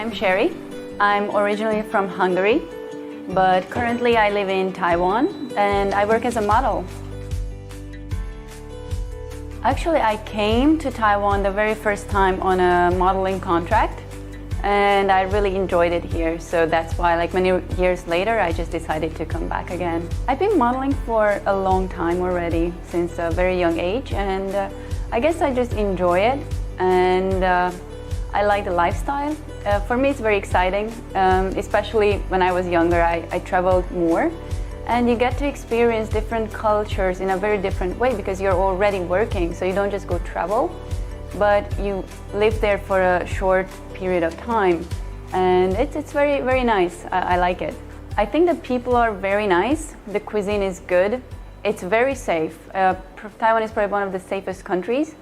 I'm Sheri. I'm originally from Hungary, but currently I live in Taiwan and I work as a model. Actually, I came to Taiwan the very first time on a modeling contract, and I really enjoyed it here. So that's why, like many years later, I just decided to come back again. I've been modeling for a long time already, since a very young age, and I guess I just enjoy it, and I like the lifestyle. For me, it's very exciting, especially when I was younger. I traveled more, and you get to experience different cultures in a very different way because you're already working, so you don't just go travel, but you live there for a short period of time, and it's very, very nice. I like it. I think the people are very nice. The cuisine is good. It's very safe. Taiwan is probably one of the safest countries.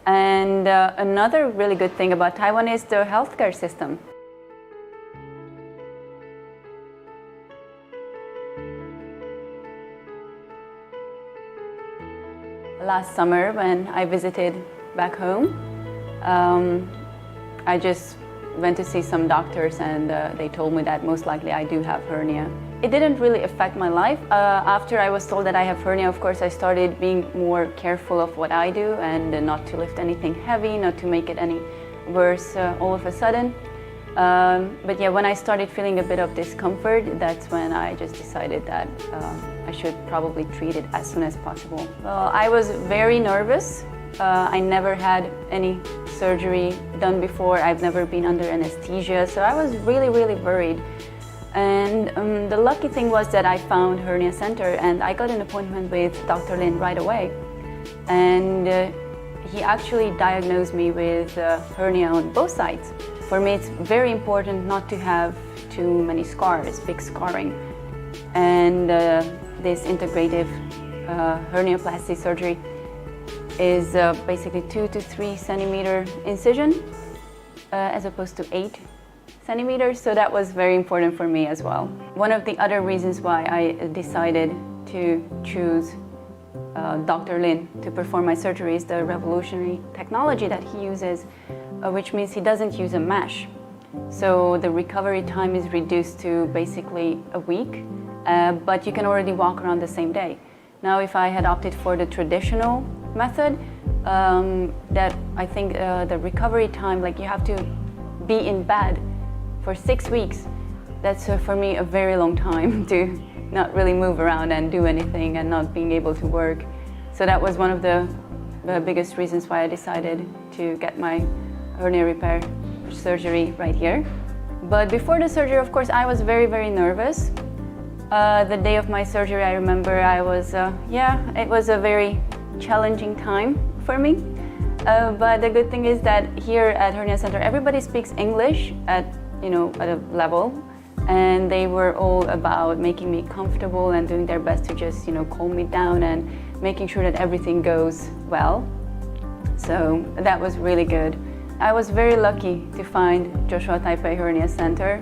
And another really good thing about Taiwan is the healthcare system. Last summer, when I visited back home, I just went to see some doctors, and they told me that most likely I do have hernia. It didn't really affect my life. After I was told that I have hernia, of course, I started being more careful of what I do and not to lift anything heavy, not to make it any worse all of a sudden. But yeah, when I started feeling a bit of discomfort, that's when I just decided that I should probably treat it as soon as possible. Well, I was very nervous. I never had any surgery done before. I've never been under anesthesia, so I was really, really worried. And the lucky thing was that I found Hernia Center, and I got an appointment with Dr. Lin right away. And he actually diagnosed me with hernia on both sides. For me, it's very important not to have too many scars, big scarring. And this integrative hernioplasty surgery is basically 2 to 3 centimeter incision as opposed to 8 centimeters, so that was very important for me as well. One of the other reasons why I decided to choose Dr. Lin to perform my surgery is the revolutionary technology that he uses, which means he doesn't use a mesh. So the recovery time is reduced to basically a week, but you can already walk around the same day. Now, if I had opted for the traditional method, that I think the recovery time, like you have to be in bed for 6 weeks. That's for me a very long time to not really move around and do anything and not being able to work. So that was one of the biggest reasons why I decided to get my hernia repair surgery right here. But before the surgery, of course, I was very, very nervous. The day of my surgery, I remember I was, it was a very challenging time for me. But the good thing is that here at Hernia Center, everybody speaks English at a level, and they were all about making me comfortable and doing their best to just, calm me down and making sure that everything goes well. So that was really good. I was very lucky to find Joshua Taipei Hernia Center.